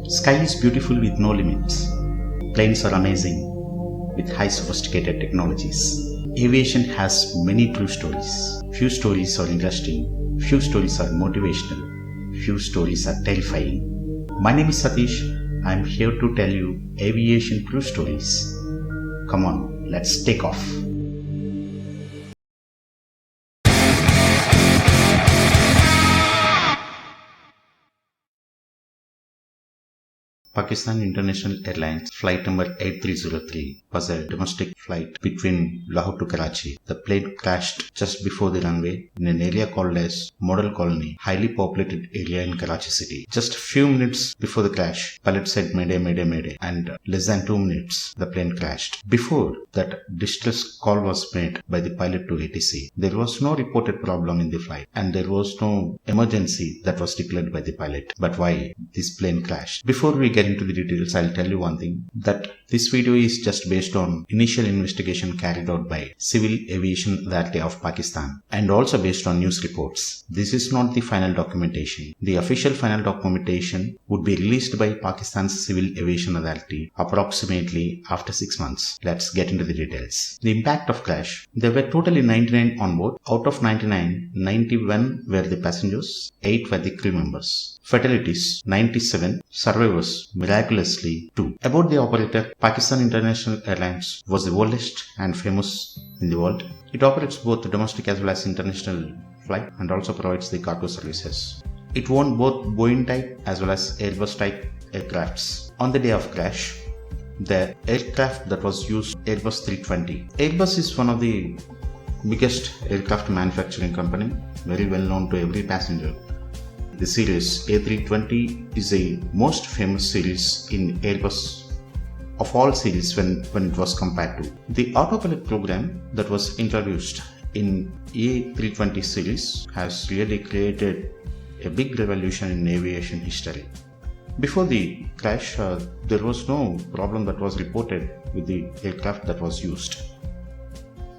Sky is beautiful with no limits. Planes are amazing with high sophisticated technologies. Aviation has many true stories. Few stories are interesting, few stories are motivational, few stories are terrifying. My name is Satish. I am here to tell you aviation true stories. Come on, let's take off. Pakistan International Airlines flight number 8303 was a domestic flight between Lahore to Karachi. The plane crashed just before the runway in an area called as Model Colony, highly populated area in Karachi city. Just a few minutes before the crash, pilot said Mayday, Mayday, Mayday, and less than 2 minutes the plane crashed. Before that, distress call was made by the pilot to ATC. There was no reported problem in the flight and there was no emergency that was declared by the pilot. But why this plane crashed? Before we get into the details, I'll tell you one thing, that this video is just based on initial investigation carried out by Civil Aviation Authority of Pakistan and also based on news reports. This is not the final documentation. The official final documentation would be released by Pakistan's Civil Aviation Authority approximately after 6 months. Let's get into the details. The impact of crash. There were totally 99 on board. Out of 99, 91 were the passengers, 8 were the crew members. Fatalities 97, survivors miraculously 2. About the operator, Pakistan International Airlines was the oldest and famous in the world. It operates both domestic as well as international flight and also provides the cargo services. It owned both Boeing type as well as Airbus type aircrafts. On the day of crash, the aircraft that was used, Airbus 320. Airbus is one of the biggest aircraft manufacturing company, very well known to every passenger. The series A320 is the most famous series in Airbus of all series when it was compared to. The autopilot program that was introduced in A320 series has really created a big revolution in aviation history. Before the crash, there was no problem that was reported with the aircraft that was used.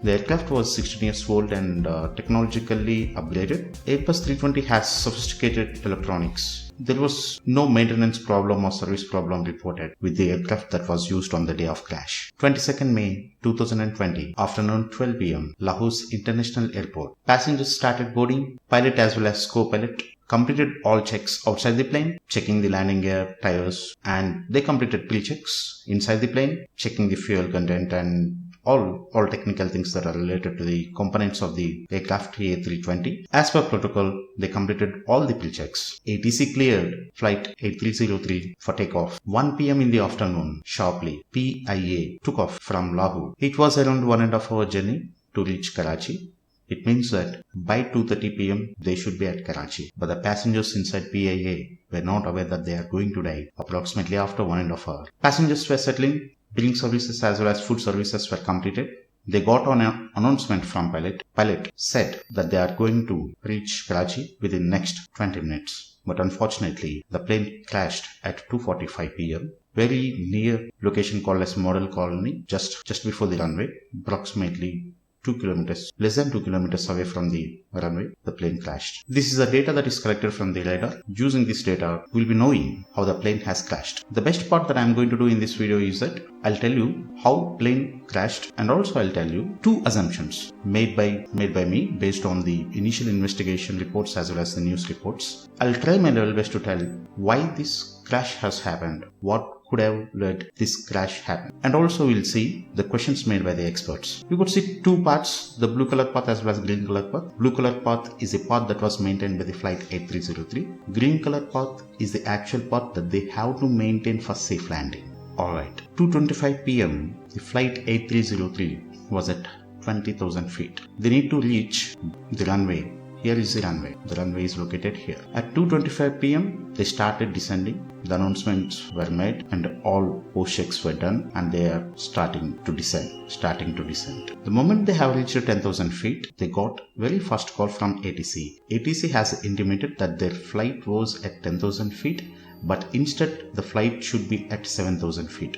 The aircraft was 16 years old and technologically upgraded. Airbus 320 has sophisticated electronics. There was no maintenance problem or service problem reported with the aircraft that was used on the day of crash. 22nd May 2020, afternoon 12 pm, Lahore's International Airport. Passengers started boarding. Pilot as well as co-pilot completed all checks outside the plane, checking the landing gear, tires, and they completed pre-checks inside the plane, checking the fuel content and all technical things that are related to the components of the aircraft A320. As per protocol, they completed all the pre-checks. ATC cleared flight 8303 for takeoff. 1 pm in the afternoon, sharply, PIA took off from Lahore. It was around 1.5 hour journey to reach Karachi. It means that by 2:30 pm they should be at Karachi. But the passengers inside PIA were not aware that they are going to die approximately after 1.5 hour. Passengers were settling. Drink services as well as food services were completed. They got on an announcement from pilot. Pilot said that they are going to reach Karachi within next 20 minutes. But unfortunately, the plane crashed at 2:45 pm. Very near location called as Model Colony, just before the runway, approximately 2 kilometers, less than 2 kilometers away from the runway, the plane crashed. This is the data that is collected from the radar. Using this data, we'll be knowing how the plane has crashed. The best part that I'm going to do in this video is that I'll tell you how plane crashed and also I'll tell you 2 assumptions made by me based on the initial investigation reports as well as the news reports. I'll try my level best to tell why this crash has happened, what could have let this crash happen, and also we'll see the questions made by the experts. You could see 2 paths, the blue color path as well as green color path. Blue color path is a path that was maintained by the flight 8303. Green color path is the actual path that they have to maintain for safe landing. Alright, 2:25 pm, the flight 8303 was at 20,000 feet. They need to reach the runway. Here is the runway. The runway is located here. At 2:25 pm, they started descending. The announcements were made and all post checks were done and they are starting to descend. The moment they have reached 10,000 feet, they got very fast call from ATC. ATC has intimated that their flight was at 10,000 feet, but instead the flight should be at 7,000 feet.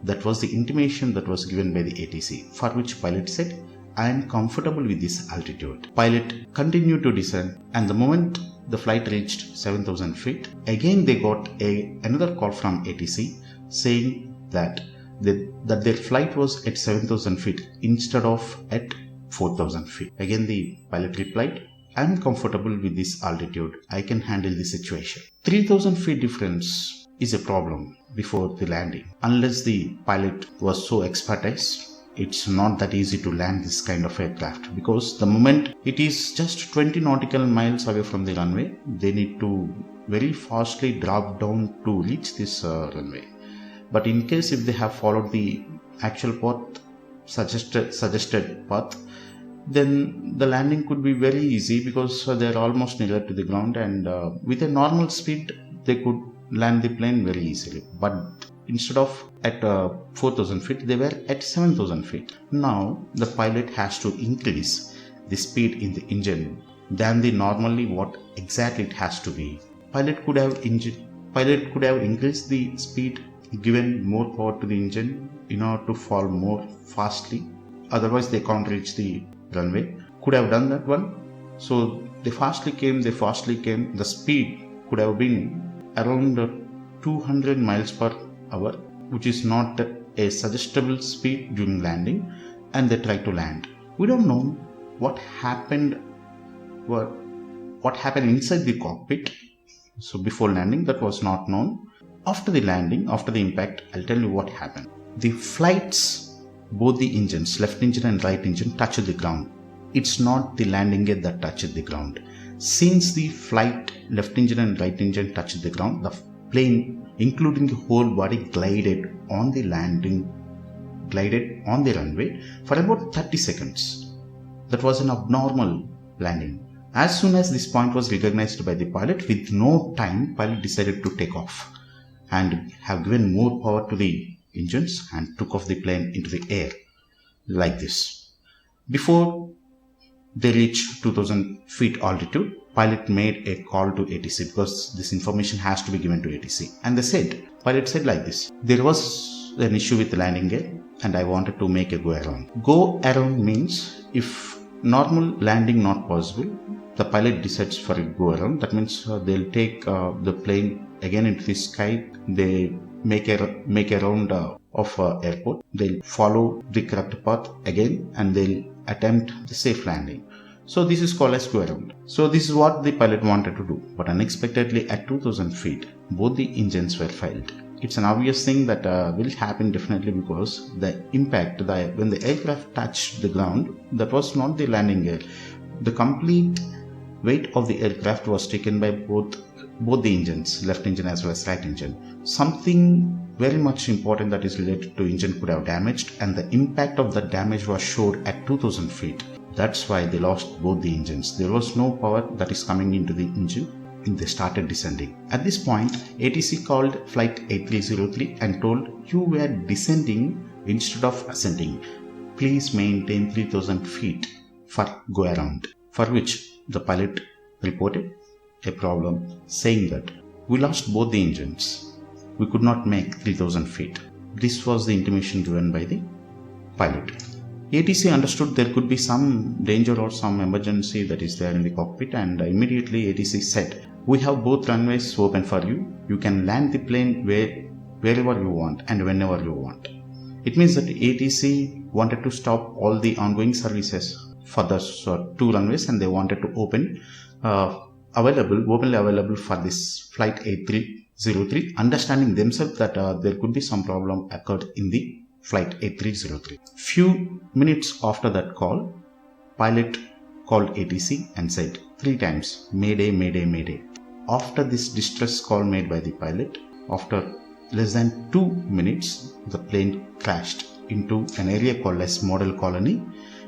That was the intimation that was given by the ATC, for which pilot said, I am comfortable with this altitude. Pilot continued to descend, and the moment the flight reached 7,000 feet, again they got another call from ATC saying that their flight was at 7,000 feet instead of at 4,000 feet. Again the pilot replied, I am comfortable with this altitude. I can handle the situation. 3,000 feet difference is a problem before the landing. Unless the pilot was so expertise, it's not that easy to land this kind of aircraft, because the moment it is just 20 nautical miles away from the runway, they need to very fastly drop down to reach this runway. But in case if they have followed the actual path, suggested path, then the landing could be very easy, because they are almost near to the ground, and with a normal speed they could land the plane very easily. But instead of at 4,000 feet, they were at 7,000 feet. Now the pilot has to increase the speed in the engine than the normally what exactly it has to be. Pilot could have increased the speed, given more power to the engine in order to fall more fastly. Otherwise they can't reach the runway. Could have done that one. So they fastly came. The speed could have been around 200 miles per hour, which is not a suggestible speed during landing, and they tried to land. We don't know what happened inside the cockpit. So before landing, that was not known. After the landing, after the impact, I'll tell you what happened. The flights, both the engines, left engine and right engine, touched the ground. It's not the landing gear that touched the ground. Since the flight, left engine and right engine touched the ground, the plane, including the whole body, glided on the runway for about 30 seconds. That was an abnormal landing. As soon as this point was recognized by the pilot, with no time, pilot decided to take off and have given more power to the engines and took off the plane into the air like this. Before they reached 2,000 feet altitude, pilot made a call to ATC, because this information has to be given to ATC. And pilot said like this: there was an issue with the landing gear and I wanted to make a go around. Go around means if normal landing not possible, the pilot decides for a go around. That means they'll take the plane again into the sky. They make a round of airport. They'll follow the correct path again and they'll attempt the safe landing. So this is called as go around. So this is what the pilot wanted to do. But unexpectedly at 2,000 feet, both the engines were failed. It's an obvious thing that will happen definitely, because the impact, when the aircraft touched the ground, that was not the landing gear. The complete weight of the aircraft was taken by both the engines, left engine as well as right engine. Something very much important that is related to engine could have damaged, and the impact of that damage was showed at 2,000 feet. That's why they lost both the engines. There was no power that is coming into the engine, and they started descending. At this point, ATC called flight 8303 and told, you were descending instead of ascending. Please maintain 3,000 feet for go around. For which the pilot reported a problem, saying that we lost both the engines. We could not make 3,000 feet. This was the intimation given by the pilot. ATC understood there could be some danger or some emergency that is there in the cockpit, and immediately ATC said, we have both runways open for you. You can land the plane wherever you want and whenever you want. It means that ATC wanted to stop all the ongoing services for those two runways, and they wanted to openly available for this flight 8303, understanding themselves that there could be some problem occurred in the flight 8303. Few minutes after that call, pilot called ATC and said 3 times, Mayday, Mayday, Mayday. After this distress call made by the pilot, after less than 2 minutes, the plane crashed into an area called as Model Colony.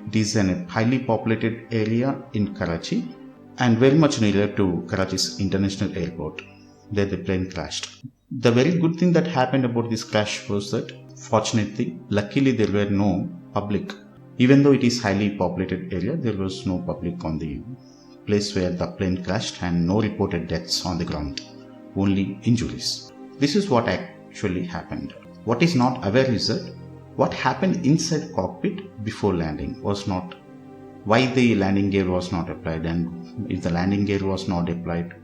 It is a highly populated area in Karachi and very much near to Karachi's international airport. There the plane crashed. The very good thing that happened about this crash was that, fortunately, luckily there were no public. Even though it is highly populated area, there was no public on the place where the plane crashed, and no reported deaths on the ground, only injuries. This is what actually happened. What is not aware is that what happened inside cockpit before landing was not why the landing gear was not applied, and if the landing gear was not applied,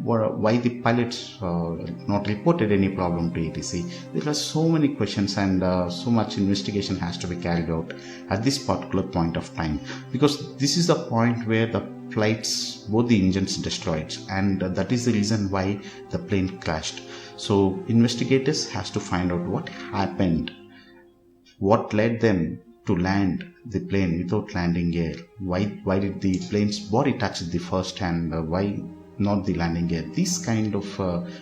why the pilots not reported any problem to ATC. There are so many questions, and so much investigation has to be carried out at this particular point of time, because this is the point where the flights, both the engines destroyed, and that is the reason why the plane crashed. So investigators has to find out what happened, what led them to land the plane without landing gear, why did the plane's body touch the first, and why not the landing gear. This kind of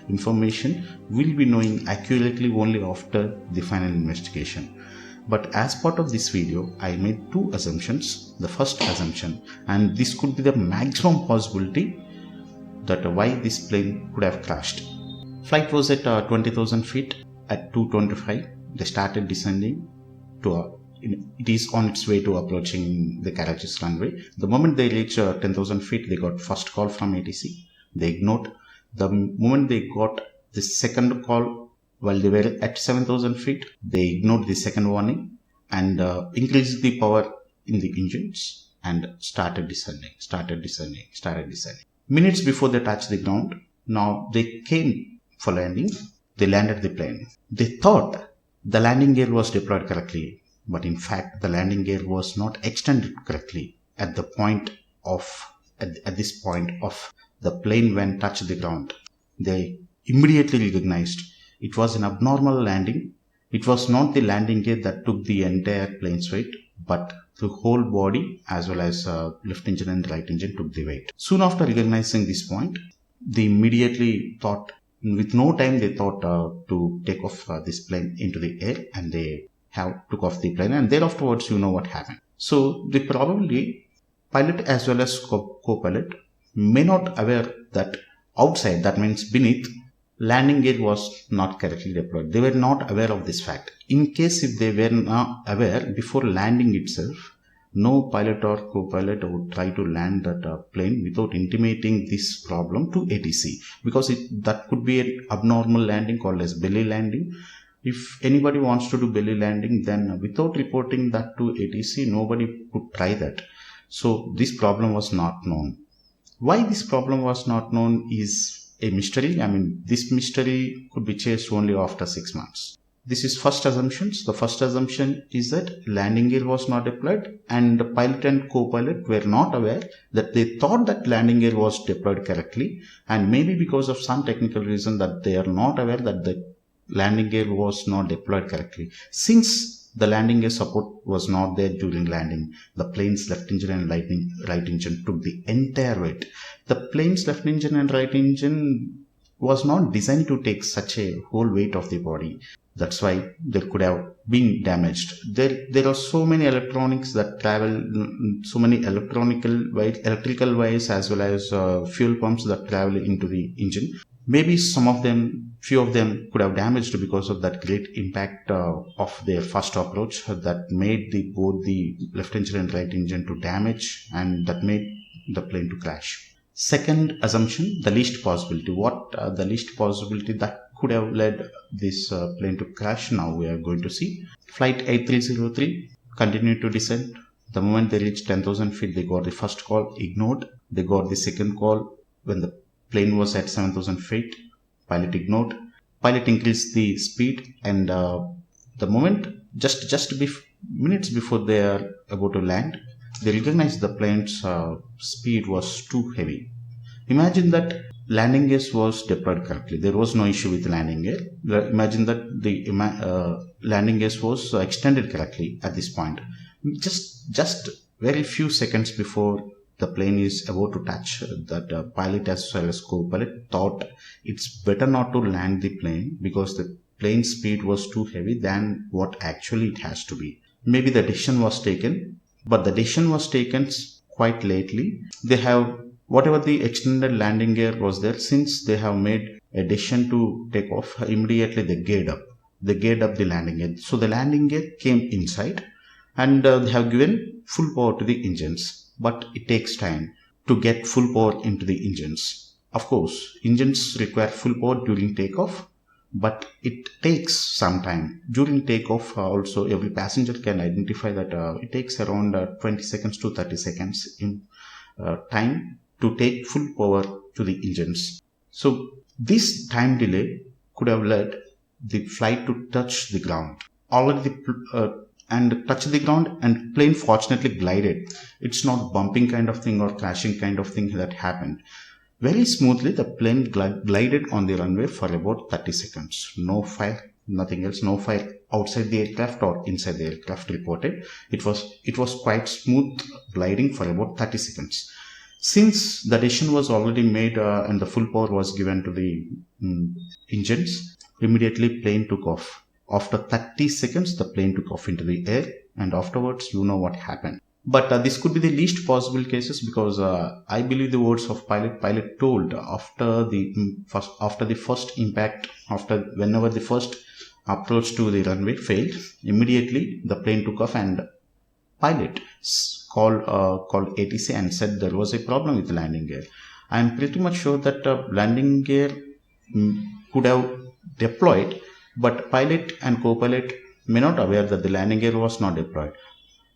information will be knowing accurately only after the final investigation. But as part of this video, I made two assumptions. The first assumption, and this could be the maximum possibility, that why this plane could have crashed. Flight was at 20,000 feet at 2:25. They started descending to it is on its way to approaching the Karachi's runway. The moment they reach 10,000 feet, they got first call from ATC. They ignored. The moment they got the second call while they were at 7,000 feet, they ignored the second warning and increased the power in the engines and started descending. Minutes before they touched the ground, now they came for landing. They landed the plane. They thought the landing gear was deployed correctly, but in fact the landing gear was not extended correctly at this point of the plane when touched the ground. They immediately recognized it was an abnormal landing. It was not the landing gear that took the entire plane's weight, but the whole body as well as left engine and right engine took the weight. Soon after recognizing this point, they immediately thought, with no time, they thought to take off this plane into the air, and they took off the plane, and thereafterwards you know what happened. So the probably pilot as well as co-pilot may not aware that outside, that means beneath, landing gear was not correctly deployed. They were not aware of this fact. In case if they were not aware before landing itself, no pilot or co-pilot would try to land that plane without intimating this problem to ATC, because that could be an abnormal landing called as belly landing. If anybody wants to do belly landing, then without reporting that to ATC, nobody could try that. So this problem was not known. Why this problem was not known is a mystery. I mean, this mystery could be chased only after 6 months. This is first assumptions. The first assumption is that landing gear was not deployed, and the pilot and co-pilot were not aware, that they thought that landing gear was deployed correctly, and maybe because of some technical reason that they are not aware that the landing gear was not deployed correctly. Since the landing gear support was not there during landing, the plane's left engine and right engine took the entire weight. The plane's left engine and right engine was not designed to take such a whole weight of the body. That's why there could have been damaged. There are so many electronics that travel, so many electrical wires as well as fuel pumps that travel into the engine. Maybe few of them could have damaged because of that great impact of their first approach that made both the left engine and right engine to damage, and that made the plane to crash. Second assumption, the least possibility. The least possibility that could have led this plane to crash, now we are going to see. Flight 8303 continued to descend. The moment they reached 10,000 feet, they got the first call, ignored. They got the second call when the plane was at 7,000 feet. Pilot ignored. Pilot increased the speed, and the moment, just minutes before they are about to land, they recognized the plane's speed was too heavy. Imagine that landing gear was deployed correctly. There was no issue with landing gear. Imagine that the landing gear was extended correctly at this point. Just very few seconds before the plane is about to touch, that pilot as well as co-pilot thought it's better not to land the plane because the plane speed was too heavy than what actually it has to be. Maybe the decision was taken, but the decision was taken quite lately. They have, whatever the extended landing gear was there, since they have made a decision to take off, immediately they geared up the landing gear. So the landing gear came inside, and they have given full power to the engines. But it takes time to get full power into the engines. Of course, engines require full power during takeoff, but it takes some time. During takeoff, also every passenger can identify that it takes around 20 seconds to 30 seconds in time to take full power to the engines. So this time delay could have led the flight to touch the ground. Already and touch the ground, and plane fortunately glided. It's not bumping kind of thing or crashing kind of thing that happened. Very smoothly, the plane glided on the runway for about 30 seconds. No fire, nothing else. No fire outside the aircraft or inside the aircraft reported. It was quite smooth gliding for about 30 seconds. Since the decision was already made and the full power was given to the engines, immediately plane took off. After 30 seconds, the plane took off into the air, and afterwards, you know what happened. But this could be the least possible cases, because I believe the words of pilot. Pilot told after the first impact, after whenever the first approach to the runway failed, immediately the plane took off, and pilot called ATC and said there was a problem with the landing gear. I am pretty much sure that landing gear could have deployed, but pilot and co-pilot may not aware that the landing gear was not deployed.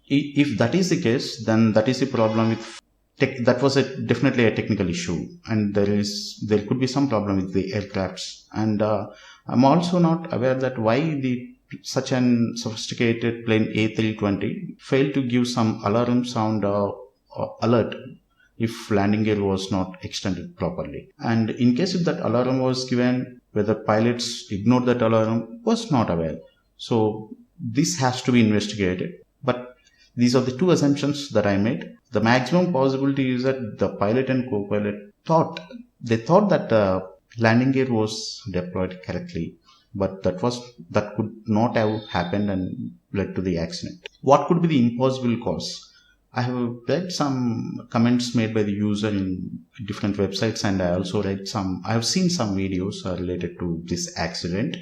If that is the case, then that is a problem with that was definitely a technical issue, and there could be some problem with the aircrafts. And I'm also not aware that why the such an sophisticated plane A320 failed to give some alarm sound alert if landing gear was not extended properly. And in case if that alarm was given, whether pilots ignored that alarm, was not aware. So this has to be investigated. But these are the two assumptions that I made. The maximum possibility is that the pilot and co-pilot thought that the landing gear was deployed correctly, but that could not have happened and led to the accident. What could be the impossible cause? I have read some comments made by the user in different websites, and I have seen some videos related to this accident.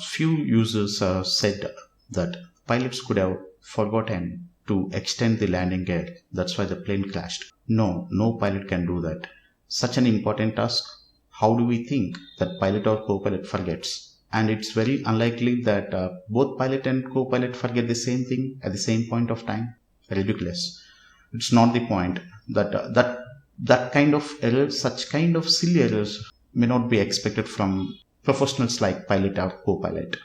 Few users said that pilots could have forgotten to extend the landing gear. That's why the plane crashed. No pilot can do that. Such an important task, how do we think that pilot or co-pilot forgets? And it's very unlikely that both pilot and co-pilot forget the same thing at the same point of time. Ridiculous. It's not the point. That kind of errors, such kind of silly errors, may not be expected from professionals like pilot or co-pilot.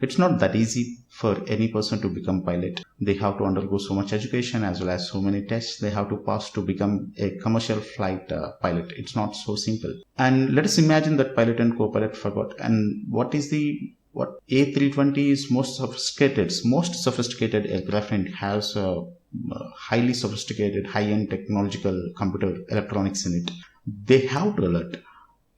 It's not that easy for any person to become pilot. They have to undergo so much education as well as so many tests they have to pass to become a commercial flight pilot. It's not so simple. And let us imagine that pilot and co-pilot forgot. And what A320 is most sophisticated aircraft, and it has highly sophisticated high-end technological computer electronics in it. They have to alert.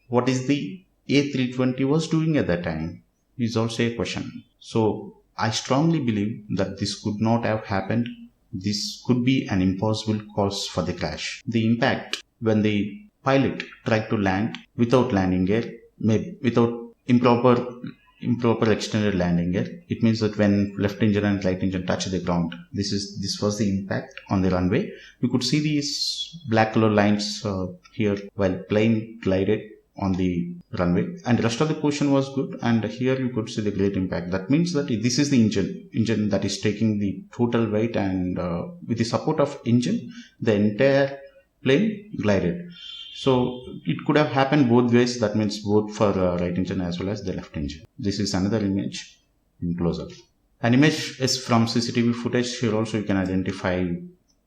What is the A320 was doing at that time is also a question. So I strongly believe that this could not have happened. This could be an impossible cause for the crash. The impact when the pilot tried to land without landing gear, without improper extended landing gear, it means that when left engine and right engine touch the ground, this was the impact on the runway. You could see these black color lines here while plane glided on the runway, and the rest of the portion was good, and here you could see the great impact. That means that this is the engine that is taking the total weight, and with the support of engine the entire plane glided. So it could have happened both ways. That means both for right engine as well as the left engine. This is another image in close-up. An image is from CCTV footage. Here also you can identify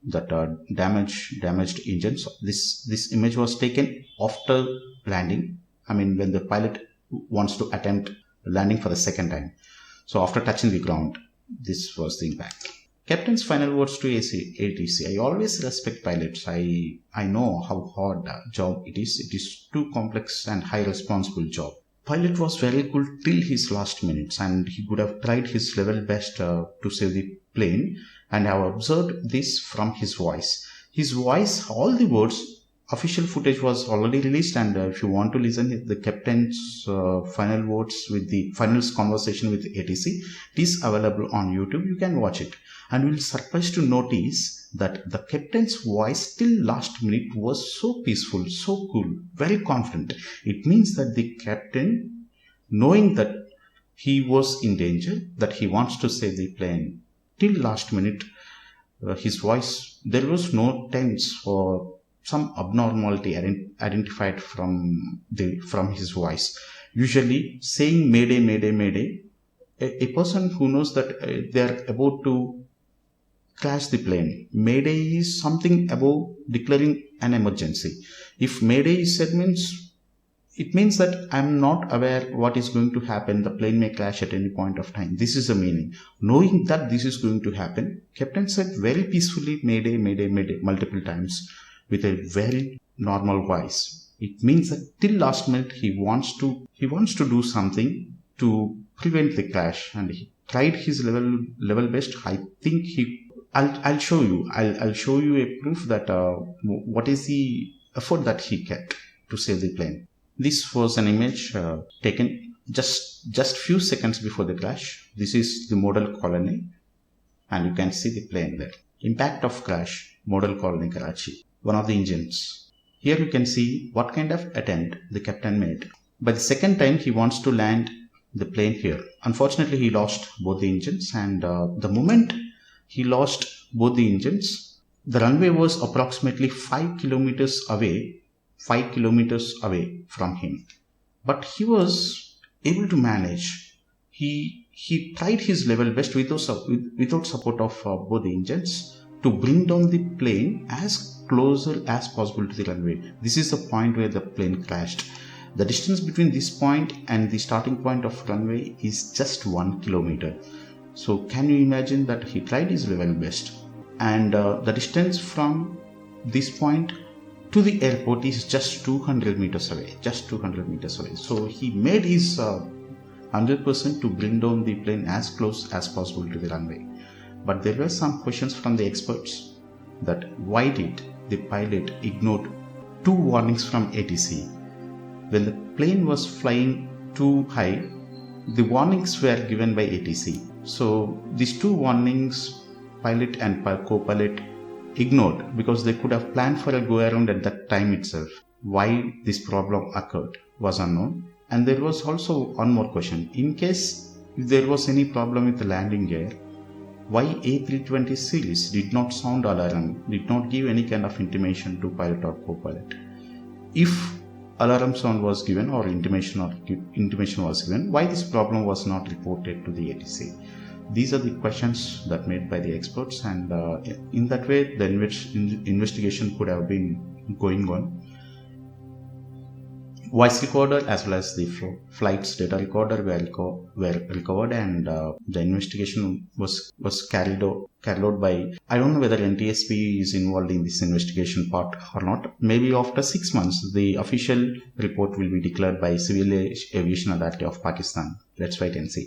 that damaged engines. This image was taken after landing. I mean, when the pilot wants to attempt landing for the second time. So after touching the ground, this was the impact. Captain's final words to ATC. I always respect pilots. I know how hard job it is. It is too complex and high responsible job. Pilot was very cool till his last minutes, and he could have tried his level best to save the plane. And I have observed this from his voice. His voice, all the words, official footage was already released, and if you want to listen the captain's final words with the final conversation with ATC, it is available on YouTube. You can watch it, and you will surprised to notice that the captain's voice till last minute was so peaceful, so cool, very confident. It means that the captain knowing that he was in danger, that he wants to save the plane. Till last minute, his voice, there was no tense or some abnormality identified from his voice. Usually, saying Mayday, Mayday, Mayday, a person who knows that they are about to crash the plane. Mayday is something about declaring an emergency. If Mayday is said means it means that I'm not aware what is going to happen. The plane may crash at any point of time. This is the meaning. Knowing that this is going to happen, Captain said very peacefully, Mayday, Mayday, Mayday, multiple times with a very normal voice. It means that till last minute he wants to do something to prevent the crash, and he tried his level best. I think I'll show you. I'll show you a proof that what is the effort that he kept to save the plane. This was an image taken just few seconds before the crash. This is the model colony, and you can see the plane there. Impact of crash, model colony Karachi. One of the engines. Here you can see what kind of attempt the captain made. By the second time he wants to land the plane here. Unfortunately, he lost both the engines, and the moment he lost both the engines, the runway was approximately 5 kilometers away from him, but he was able to manage. He tried his level best without support of both the engines to bring down the plane as closer as possible to the runway. This is the point where the plane crashed. The distance between this point and the starting point of runway is just 1 kilometer. So can you imagine that he tried his level best, and the distance from this point to the airport is just 200 meters away. So he made his 100% to bring down the plane as close as possible to the runway. But there were some questions from the experts that why did the pilot ignore 2 warnings from ATC? When the plane was flying too high, the warnings were given by ATC. So these 2 warnings pilot and co-pilot ignored because they could have planned for a go around at that time itself. Why this problem occurred was unknown. And there was also one more question. In case if there was any problem with the landing gear, why A320 series did not sound alarm, did not give any kind of intimation to pilot or co-pilot? If alarm sound was given or intimation was given, why this problem was not reported to the ATC? These are the questions that made by the experts, and in that way the investigation could have been going on. Voice recorder as well as the flight's data recorder were recovered, and the investigation was carried out by, I don't know whether NTSB is involved in this investigation part or not. Maybe after 6 months the official report will be declared by Civil Aviation Authority of Pakistan. Let's wait and see.